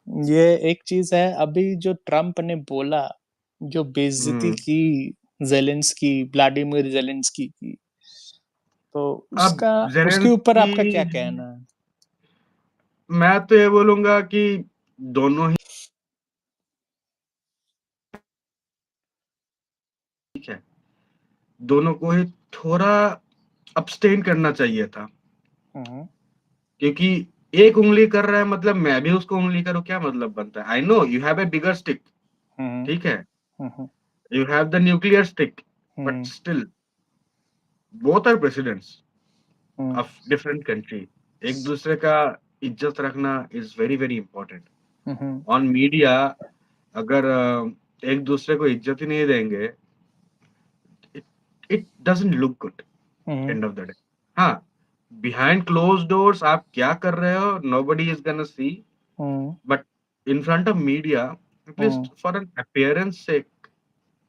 ये एक चीज है, अभी जो ट्रम्प ने बोला, जो बेइज्जती हम्म। की जेलेंस्की, व्लादिमीर जेलेंस्की की, तो अब उसका उसके ऊपर जेलेंस्की, आपका क्या कहना है? मैं तो ये बोलूंगा कि दोनों ही ठीक है, दोनों को ही थोड़ा अब्सटेन करना चाहिए था, हम्म क्योंकि एक उंगली कर रहा है मतलब मैं भी उसको उंगली करूँ, क्या मतलब बनता है? I know you have a bigger stick, hmm ठीक है, hmm you have the nuclear stick, but hmm still both are presidents hmm of different country. एक दूसरे का इज्जत रखना is very very important hmm on media. अगर एक दूसरे को इज्जत ही नहीं देंगे, it doesn't look good hmm end of the day. हाँ, बिहाइंड क्लोज डोर्स आप क्या कर रहे हो nobody is gonna see, hmm but in front of media, hmm at least for an appearance से,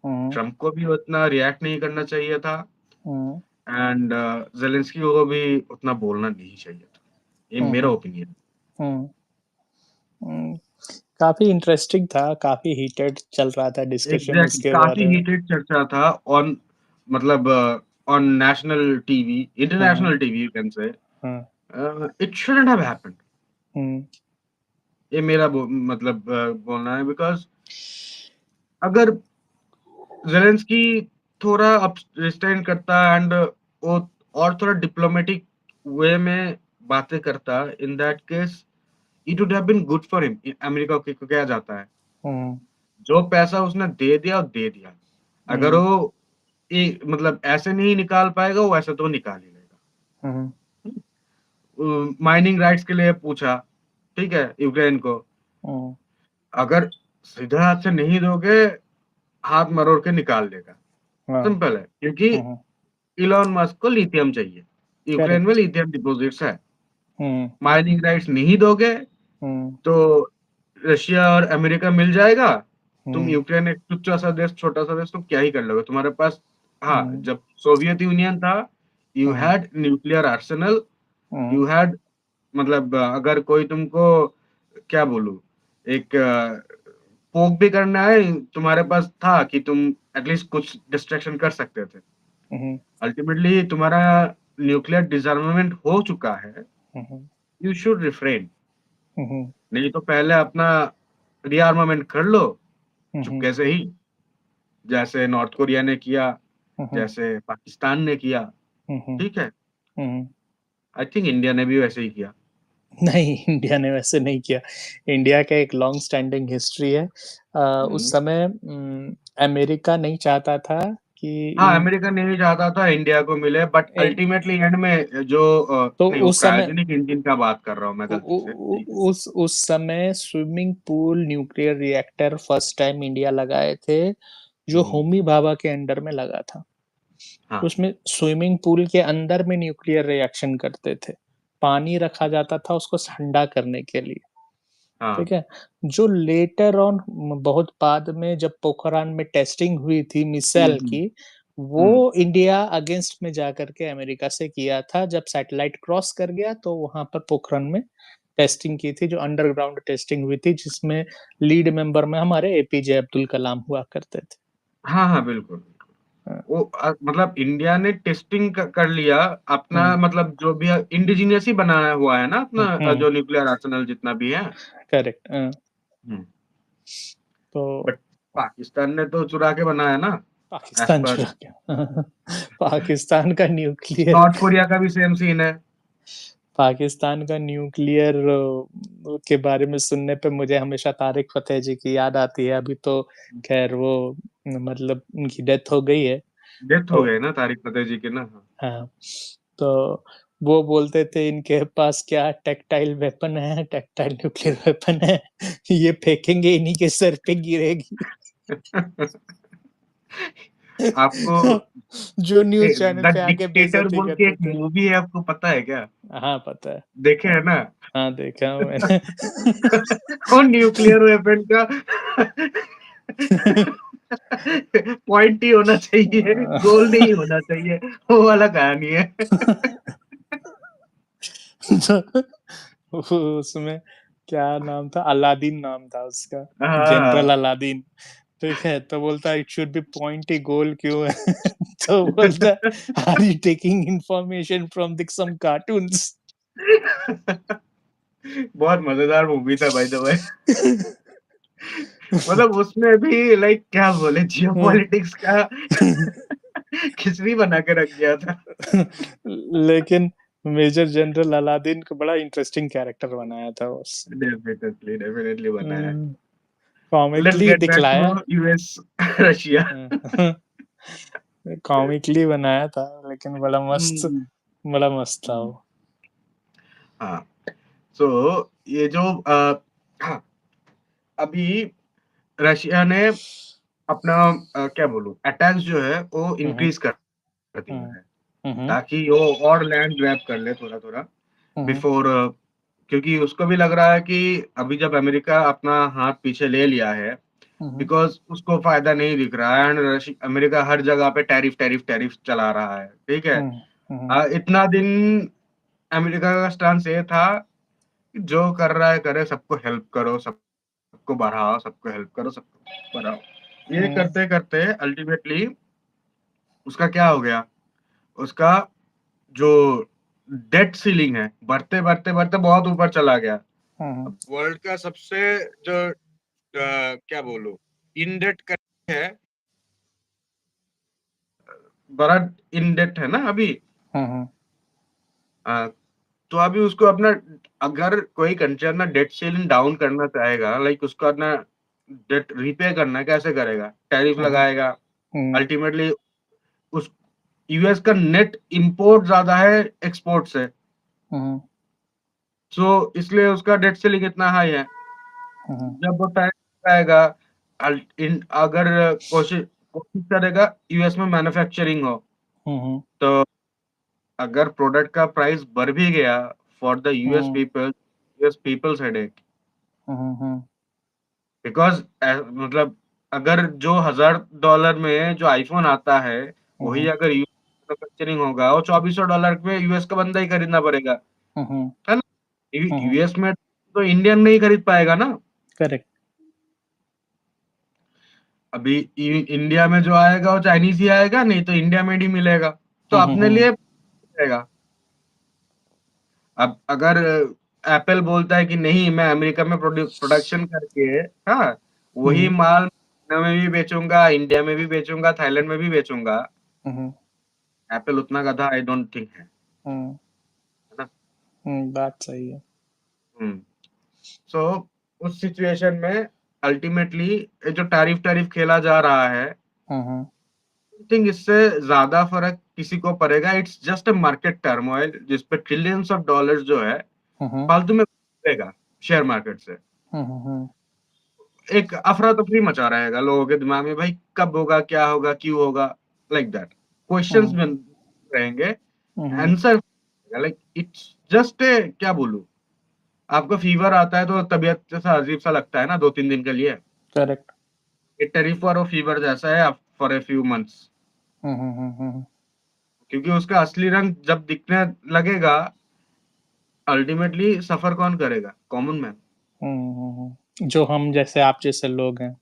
हम्म ट्रम्प को भी उतना रिएक्ट नहीं करना चाहिए था, हम्म एंड जेलेंस्की को भी उतना बोलना नहीं चाहिए था। ये मेरा हम्म ओपिनियन। हम्म हम्म, काफी इंटरेस्टिंग था, काफी हीटेड चल रहा था डिस्कशन एग्जैक्टली, इसके काफी बारे में। हीटेड चर्चा था ऑन, मतलब on national TV, hmm international TV you can say. Hmm it shouldn't have happened, hmm ये मेरा मतलब बोलना है, बिकॉज अगर जेलेंस्की थोड़ा अब रिस्ट्रेन करता एंड वो और थोड़ा डिप्लोमेटिक वे में बातें करता, in that case it would have been good for him. America को क्या जाता है, हम्म जो पैसा उसने दे दिया वो दे दिया। अगर हम्म वो मतलब ऐसे नहीं निकाल पाएगा, वो ऐसे तो निकाल ही लेगा। हम्म माइनिंग राइट्स के लिए पूछा, ठीक है, यूक्रेन को, हम्म अगर सीधे हाथ से नहीं दोगे, हाथ मरोड़ के निकाल देगा। हाँ सिंपल है, क्योंकि हम्म इलॉन मस्क को लिथियम चाहिए, यूक्रेन में करेक्ट लिथियम डिपॉजिट्स है। हम्म माइनिंग राइट्स नहीं दोगे हम्म तो रशिया और अमेरिका मिल जाएगा। तुम हम्म यूक्रेन एक तुच्चा सा देश, छोटा सा देश, तुम क्या ही कर लोगे? तुम्हारे पास, हाँ, हम्म जब सोवियत यूनियन था, you hmm had nuclear Arsenal, hmm you had, मतलब अगर कोई तुमको, क्या बोलूं, एक पोक भी करना है, तुम्हारे पास था कि तुम एटलीस्ट कुछ डिस्ट्रैक्शन कर सकते थे। हम्म अल्टीमेटली तुम्हारा न्यूक्लियर डिसarmament हो चुका है, हम्म यू शुड रिफ्रेन। हम्म नहीं तो पहले अपना रीआर्मामेंट कर लो, हम्म चुपके से ही, जैसे नॉर्थ कोरिया ने किया, हम्म जैसे पाकिस्तान ने किया, हम्म ठीक है। हम्म आई थिंक इंडिया ने भी वैसे ही किया। नहीं, इंडिया ने वैसे नहीं किया। इंडिया का एक लॉन्ग स्टैंडिंग हिस्ट्री है। उस हम्म। समय अमेरिका नहीं चाहता था कि हाँ, अमेरिका नहीं चाहता था इंडिया को मिले, बट इन, अल्टीमेटली एंड में जो तो नहीं, वो उस समय क्रायोजेनिक इंजन का बात कर रहा हूँ मैं गलती से, ठीक है। उस समय swimming pool nuclear reactor first time India लगाए थे, जो हम्म। होमी भाभा के अंडर में लगा था। हाँ उसमें स्विमिंग पूल के अंदर में न्यूक्लियर रिएक्शन करते थे, पानी रखा जाता था उसको ठंडा करने के लिए। हाँ। ठीक है। जो लेटर ऑन, बहुत बाद में जब पोखरान में टेस्टिंग हुई थी मिसाइल हम्म। की, वो हम्म। इंडिया अगेंस्ट में जाकर के अमेरिका से किया था। जब सैटेलाइट क्रॉस कर गया तो वहां पर पोखरन में टेस्टिंग की थी, जो अंडरग्राउंड टेस्टिंग हुई थी, जिसमें लीड मेंबर में हमारे एपीजे अब्दुल कलाम हुआ करते थे। हाँ हाँ, बिल्कुल। वो मतलब इंडिया ने टेस्टिंग कर लिया अपना, हम्म मतलब जो भी इंडिजिनियस ही बनाया हुआ है ना अपना, हम्म जो न्यूक्लियर आर्सेनल जितना भी है। करेक्ट। हम्म। तो बट पाकिस्तान ने तो चुरा के बनाया ना, एज पाकिस्तान पर। चुरा के पाकिस्तान का न्यूक्लियर नॉर्थ कोरिया का भी सेम सीन है। पाकिस्तान का न्यूक्लियर के बारे में सुनने पे मुझे हमेशा तारिक फतेह जी की याद आती है। अभी तो खैर वो, मतलब उनकी डेथ हो गई है। डेथ हो तो गए ना तारिक फतेह जी के ना। हाँ, तो वो बोलते थे इनके पास क्या टेक्टाइल वेपन है, टेक्टाइल न्यूक्लियर वेपन है, ये फेंकेंगे इन्हीं के सर पे गिरेगी। आपको जो न्यूज चैनल द पे आके डिक्टेटर बेइज्जती बोल के करते एक थे। मूवी है, आपको पता है क्या? हाँ पता है। देखे है ना? हाँ देखा हूँ मैंने। और न्यूक्लियर वेपन का पॉइंट ही होना चाहिए, गोल नहीं होना चाहिए, वो वाला कहानी है। तो उसमें क्या नाम था? अलादीन नाम था उसका, जनरल हाँ अलादीन। ठीक है, तो बोलता है इट शुड बी पॉइंटी गोल क्यों है? तो बोलता है are you taking information from the some cartoons? बहुत मजेदार मूवी था भाई द वे। मतलब उसमें भी लाइक क्या बोले जियोपॉलिटिक्स का खिचड़ी बना के रख दिया था। लेकिन मेजर जनरल अलादीन को बड़ा इंटरेस्टिंग कैरेक्टर बनाया था उसने। डेफिनेटली डेफिनेटली बनाया। लेट्स कॉमिकली गेट बैक दिखलाया। To US Russia. कॉमिकली बनाया था, लेकिन हम्म, बड़ा मस्त था वो। हाँ सो ये जो हाँ, अभी रशिया ने अपना क्या बोलूं अटैक्स जो है वो हम्म इंक्रीज कर दिया हम्म है हम्म ताकि वो और लैंड ग्रैब कर ले थोड़ा थोड़ा हम्म बिफोर, क्योंकि उसको भी लग रहा है कि अभी जब अमेरिका अपना हाथ पीछे ले लिया है हम्म बिकॉज उसको फायदा नहीं दिख रहा है एंड अमेरिका हर जगह पे टैरिफ टैरिफ टैरिफ चला रहा है, ठीक है। हम्म हम्म इतना दिन अमेरिका का स्टांस ये था कि जो कर रहा है करे, सबको हेल्प करो, सबको बढ़ाओ, सबको हेल्प करो, सबको बढ़ाओ। ये हम्म करते करते अल्टीमेटली उसका क्या हो गया, उसका जो डेट सीलिंग है बढ़ते बढ़ते बढ़ते बहुत ऊपर चला गया। हम्म अब वर्ल्ड का सबसे जो क्या बोलूं इन डेट है, बड़ा इन डेट है ना अभी। हम्म अ, तो अभी उसको अपना, अगर कोई कंट्री अपना डेट सीलिंग डाउन करना चाहेगा, लाइक उसको अपना डेट रीपे करना है, कैसे करेगा? टैरिफ हम्म लगाएगा। हम्म अल्टीमेटली उस यूएस का नेट इंपोर्ट ज्यादा है एक्सपोर्ट से, हम्म सो इसलिए उसका डेट सीलिंग इतना हाई है। हम्म जब वो टैरिफ लगाएगा, अगर कोशिश कोशिश करेगा यूएस में मैन्युफैक्चरिंग हो, हम्म तो अगर प्रोडक्ट का प्राइस बढ़ भी गया for the US peoples headache, hmm because मतलब अगर जो $1000 में जो आईफोन आता है वही हम्म अगर यूएस मैन्युफैक्चरिंग होगा वो $2400 में यूएस का बंदा ही खरीदना पड़ेगा, हम्म है ना। हम्म यूएस में तो इंडियन नहीं खरीद पाएगा ना। करेक्ट। अभी इंडिया में जो आएगा वो चाइनीज ही आएगा, नहीं तो इंडिया मेड ही मिलेगा, तो अपने हम्म लिए रहेगा। अब अगर एप्पल बोलता है कि नहीं मैं अमेरिका में प्रोडक्शन करके, हाँ, वही हम्म माल चाइना में भी बेचूंगा, इंडिया में भी बेचूंगा, थाईलैंड में भी बेचूंगा, हम्म एप्पल उतना गधा आई डोंट थिंक है हम्म ना। बात सही है। हम्म सो उस सिचुएशन में अल्टीमेटली जो टैरिफ टैरिफ खेला जा रहा है, हम्म आई थिंक इससे ज्यादा फर्क किसी को पड़ेगा। It's just a market turmoil जिसपे ट्रिलियंस ऑफ डॉलर्स जो है हम्म फालतू में पड़ेगा शेयर मार्केट से। हम्म एक अफरा तफरी मचा रहेगा लोगों के दिमाग में, भाई कब होगा, क्या होगा, क्यों होगा, लाइक दैट क्वेश्चंस हम्म बन रहेंगे, hmm answer like it's just a क्या बोलूं, आपको फीवर आता है तो तबीयत जैसा अजीब सा लगता है ना 2-3 दिन के लिए, करेक्ट। ये टेरिफ और फीवर जैसा है फॉर ए फ्यू मंथ्स। हम्म क्योंकि उसका असली रंग जब दिखने लगेगा, अल्टीमेटली सफर कौन करेगा? कॉमन मैन, जो हम जैसे आप जैसे लोग हैं।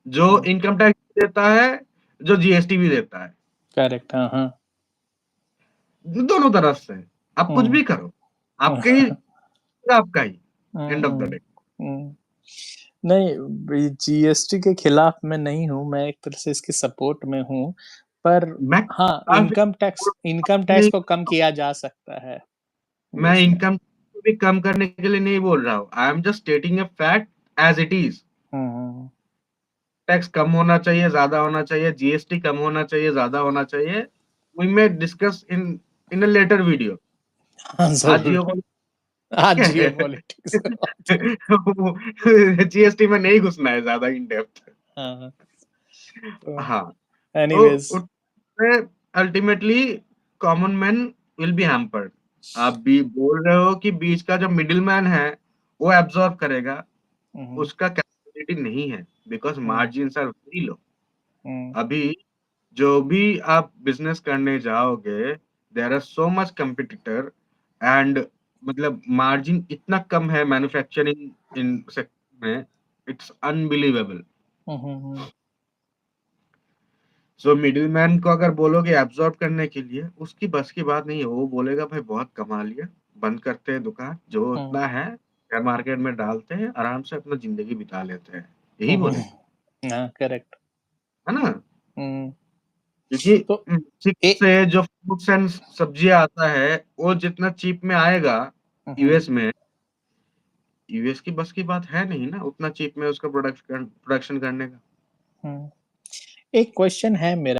जो इनकम टैक्स देता है, जो जीएसटी भी देता है, करेक्ट। हाँ हाँ। दोनों तरफ से। आप कुछ हम्म भी करो, आपके ही, आपका ही, end of the hmm day. Hmm. नहीं, जीएसटी के खिलाफ मैं नहीं हूँ, मैं एक तरह से इसकी सपोर्ट में हूँ। पर मैं हाँ, इनकम टैक्स नहीं, को कम किया जा सकता है मैं जिसमें। इनकम को भी कम करने के लिए नहीं बोल रहा हूँ, I am just stating a fact as it is. Hmm tax कम होना चाहिए, ज्यादा होना चाहिए, जीएसटी कम होना चाहिए, ज्यादा होना चाहिए, we may discuss in in a later video. हाँ आज जरूर। जियो हाँ, जियो है। पॉलिटिक्स। जीएसटी में नहीं घुसना है ज्यादा इन डेप्थ। हाँ, तो हाँ एनीवेज। तो ultimately common man will be hampered. आप भी बोल रहे हो कि बीच का जो मिडिल मैन है वो एब्जॉर्ब करेगा, हम्म उसका कैपेबिलिटी नहीं है because hmm margins are very low. Hmm अभी जो भी आप बिजनेस करने जाओगे, there are so much competitor, and मतलब मार्जिन इतना कम है मैन्युफैक्चरिंग इन सेक्टर में, इट्स अनबिलीवेबल। हुँ, हुँ, हुँ। सो मिडलमैन को अगर बोलोगे एब्ज़ॉर्ब करने के लिए, उसकी बस की बात नहीं है। वो बोलेगा भाई बहुत कमा लिया, बंद करते हैं दुकान, जो हुँ, उतना है शेयर मार्केट में डालते हैं, आराम से अपना ज़िंदगी बिता लेते हैं। यही हुँ, हुँ। बोलेगा, हाँ, करेक्ट। है ना? हुँ, क्योंकि तो चिप ए से जो फ्रूट्स एंड सब्जियाँ आता है, वो जितना चीप में आएगा हुँ, हुँ, यूएस में, यूएस की बस की बात है नहीं ना, उतना चीप में उसका प्रोडक्शन करने का। हुँ। एक क्वेश्चन है मेरा